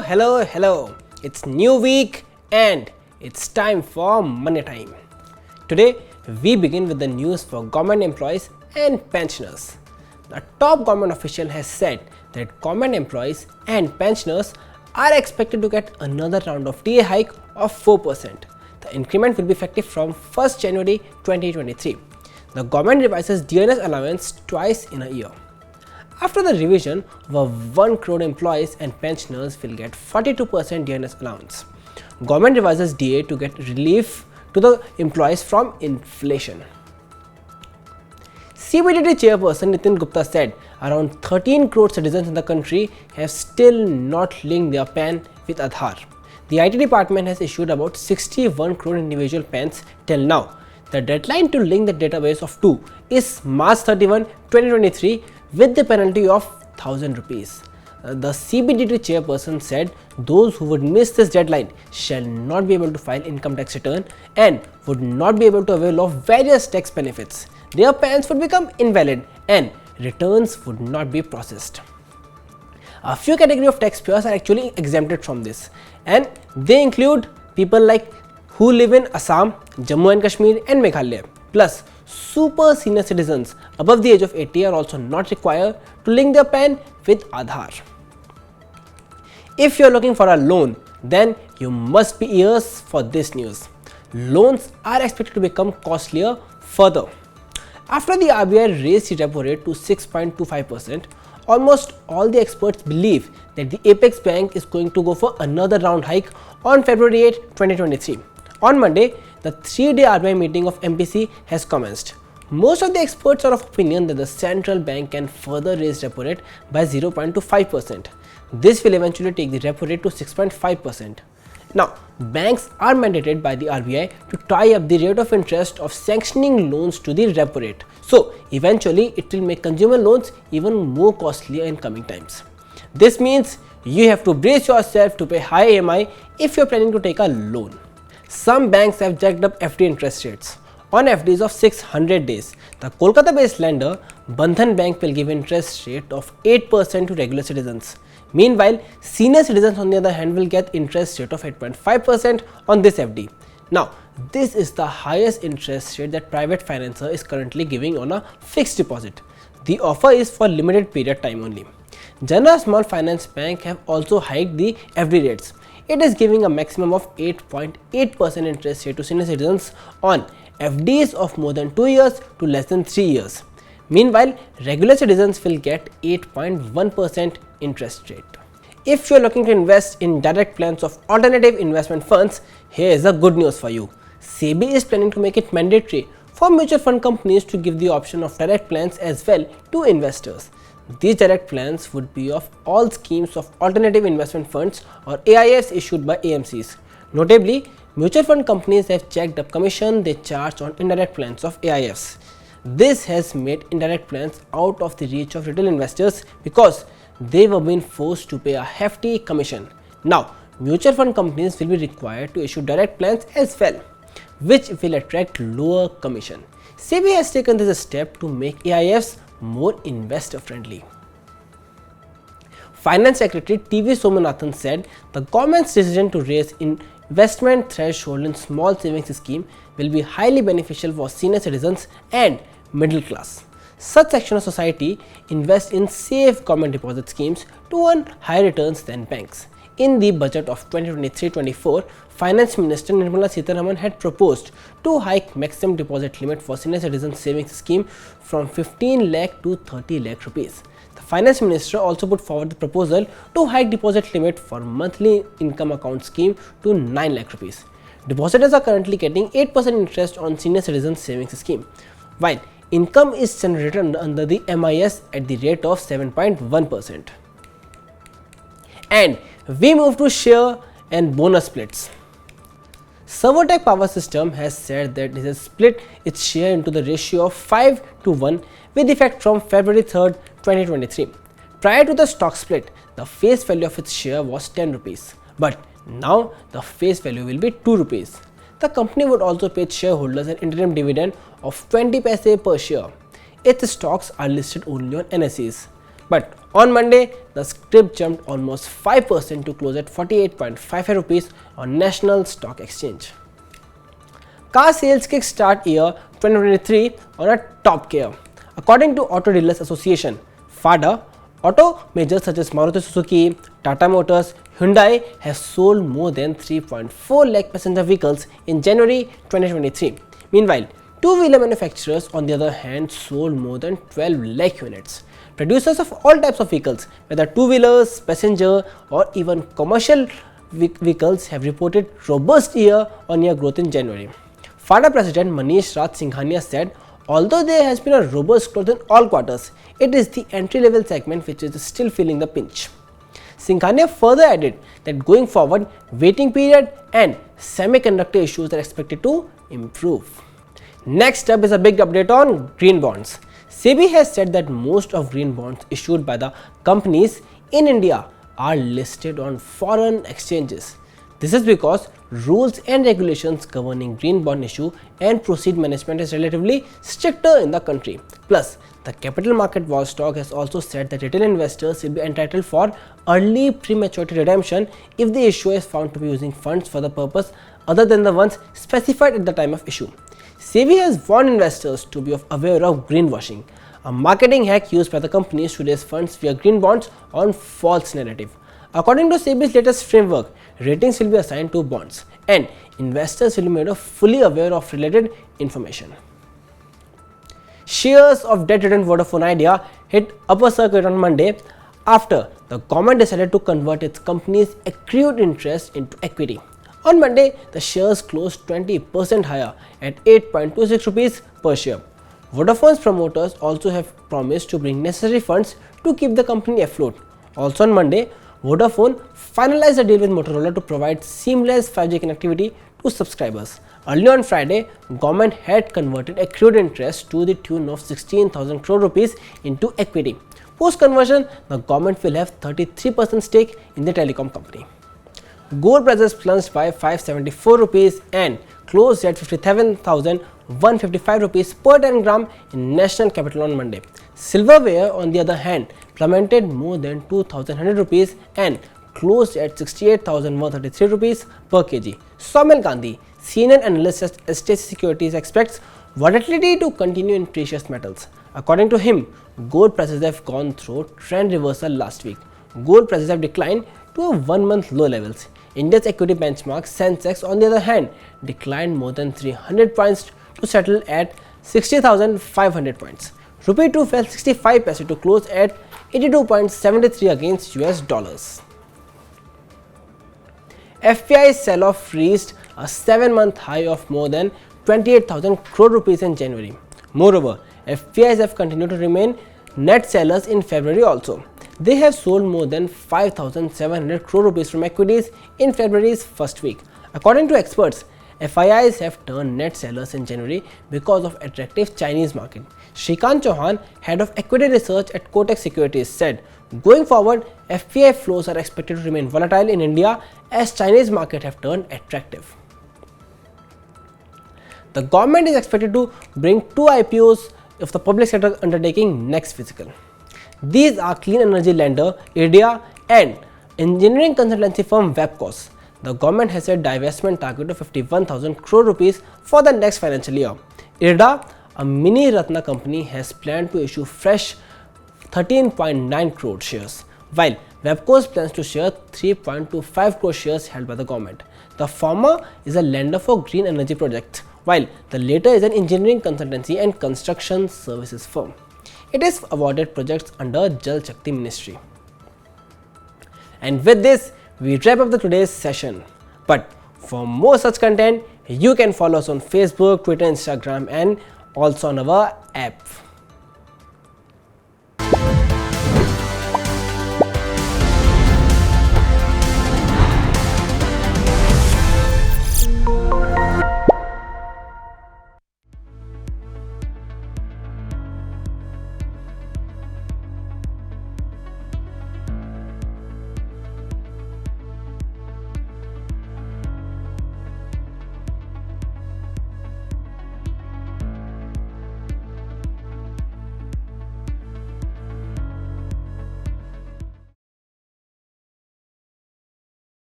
Hello. It's new week and it's time for money time. Today we begin with the news for government employees and pensioners. The top government official has said that government employees and pensioners are expected to get another round of DA hike of 4%. The increment will be effective from 1st January 2023. The government revises DNS allowance twice in a year. After the revision, over 1 crore employees and pensioners will get 42% DNS allowance. Government revises DA to get relief to the employees from inflation. CBDT Chairperson Nitin Gupta said around 13 crore citizens in the country have still not linked their PAN with Aadhaar. The IT department has issued about 61 crore individual PANs till now. The deadline to link the database of 2 is March 31, 2023 with the penalty of 1000 rupees. The CBDT chairperson said those who would miss this deadline shall not be able to file income tax return and would not be able to avail of various tax benefits. Their PANs would become invalid and returns would not be processed. A few categories of taxpayers are actually exempted from this, and they include people like who live in Assam, Jammu and Kashmir and Meghalaya. Plus, super senior citizens above the age of 80 are also not required to link their PAN with Aadhaar. If you are looking for a loan, then you must be ears for this news. Loans are expected to become costlier further. After the RBI raised the repo rate to 6.25%, almost all the experts believe that the Apex Bank is going to go for another round hike on February 8, 2023. On Monday, the 3-day RBI meeting of MPC has commenced. Most of the experts are of opinion that the central bank can further raise repo rate by 0.25%. This will eventually take the repo rate to 6.5%. Now, banks are mandated by the RBI to tie up the rate of interest of sanctioning loans to the repo rate. So, eventually it will make consumer loans even more costly in coming times. This means you have to brace yourself to pay high EMI if you are planning to take a loan. Some banks have jacked up FD interest rates. On FDs of 600 days, the Kolkata-based lender Bandhan Bank will give interest rate of 8% to regular citizens. Meanwhile, senior citizens on the other hand will get interest rate of 8.5% on this FD. Now, this is the highest interest rate that private financer is currently giving on a fixed deposit. The offer is for limited period time only. Jana Small Finance Bank have also hiked the FD rates. It is giving a maximum of 8.8% interest rate to senior citizens on FDs of more than 2 years to less than 3 years. Meanwhile, regular citizens will get 8.1% interest rate. If you are looking to invest in direct plans of alternative investment funds, here is a good news for you. SEBI is planning to make it mandatory for mutual fund companies to give the option of direct plans as well to investors. These direct plans would be of all schemes of alternative investment funds or AIFs issued by AMCs. Notably, mutual fund companies have jacked up commission they charge on indirect plans of AIFs. This has made indirect plans out of the reach of retail investors because they were being forced to pay a hefty commission. Now, mutual fund companies will be required to issue direct plans as well, which will attract lower commission. SEBI has taken this step to make AIFs more investor friendly. Finance Secretary TV Somanathan said the government's decision to raise investment threshold in small savings scheme will be highly beneficial for senior citizens and middle class. Such section of society invest in safe government deposit schemes to earn higher returns than banks. In the budget of 2023-24, Finance Minister Nirmala Sitharaman had proposed to hike maximum deposit limit for senior citizens savings scheme from 15 lakh to 30 lakh rupees. The Finance Minister also put forward the proposal to hike deposit limit for monthly income account scheme to 9 lakh rupees. Depositors are currently getting 8% interest on senior citizens savings scheme, while income is generated under the MIS at the rate of 7.1%. And we move to share and bonus splits. Servotech Power System has said that it has split its share into the ratio of 5:1 with effect from February 3rd, 2023. Prior to the stock split, the face value of its share was 10 rupees, but now the face value will be 2 rupees. The company would also pay its shareholders an interim dividend of 20 paise per share. Its stocks are listed only on NSEs. But on Monday, the scrip jumped almost 5% to close at 48.55 rupees on National Stock Exchange. Car sales kickstart year 2023 on a top gear. According to Auto Dealers Association, FADA, auto majors such as Maruti Suzuki, Tata Motors, Hyundai have sold more than 3.4 lakh passenger vehicles in January 2023. Meanwhile, two-wheeler manufacturers on the other hand sold more than 12 lakh units. Producers of all types of vehicles, whether two-wheelers, passenger or even commercial vehicles, have reported robust year-on-year growth in January. FADA President Manish Raj Singhania said, although there has been a robust growth in all quarters, it is the entry-level segment which is still feeling the pinch. Singhania further added that going forward, waiting period and semiconductor issues are expected to improve. Next up is a big update on green bonds. SEBI has said that most of green bonds issued by the companies in India are listed on foreign exchanges. This is because rules and regulations governing green bond issue and proceed management is relatively stricter in the country. Plus, the capital market watchdog has also said that retail investors will be entitled for early prematurity redemption if the issuer is found to be using funds for the purpose other than the ones specified at the time of issue. SEBI has warned investors to be aware of greenwashing, a marketing hack used by the companies to raise funds via green bonds on false narrative. According to SEBI's latest framework, ratings will be assigned to bonds and investors will be made fully aware of related information. Shares of debt-ridden Vodafone Idea hit upper circuit on Monday after the government decided to convert its company's accrued interest into equity. On Monday, the shares closed 20% higher at 8.26 rupees per share. Vodafone's promoters also have promised to bring necessary funds to keep the company afloat. Also on Monday, Vodafone finalized a deal with Motorola to provide seamless 5G connectivity to subscribers. Early on Friday, government had converted accrued interest to the tune of 16,000 crore rupees into equity. Post conversion, the government will have 33% stake in the telecom company. Gold prices plunged by 574 rupees and closed at 57,155 rupees per 10 gram in national capital on Monday. Silverware, on the other hand, plummeted more than 2,100 rupees and closed at 68,133 rupees per kg. Saumil Gandhi, senior analyst at STC Securities, expects volatility to continue in precious metals. According to him, gold prices have gone through trend reversal last week. Gold prices have declined to a 1-month low levels. India's equity benchmark Sensex, on the other hand, declined more than 300 points to settle at 60,500 points. Rupee 2 fell 65 paise to close at 82.73 against US dollars. FPI's sell-off reached a 7-month high of more than 28,000 crore rupees in January. Moreover, FPIs have continued to remain net sellers in February also. They have sold more than 5,700 crore rupees from equities in February's first week. According to experts, FIIs have turned net sellers in January because of attractive Chinese market. Shrikant Chauhan, head of equity research at Kotak Securities, said, going forward, FPI flows are expected to remain volatile in India as Chinese market have turned attractive. The government is expected to bring 2 IPOs of the public sector undertaking next fiscal. These are clean energy lender IREDA and engineering consultancy firm Webcos. The government has set divestment target of 51,000 crore rupees for the next financial year. IREDA, a mini Ratna company, has planned to issue fresh 13.9 crore shares, while Webcos plans to share 3.25 crore shares held by the government. The former is a lender for green energy projects, while the latter is an engineering consultancy and construction services firm. It is awarded projects under Jal Shakti Ministry. And with this, we wrap up today's session. But for more such content, you can follow us on Facebook, Twitter, Instagram, and also on our app.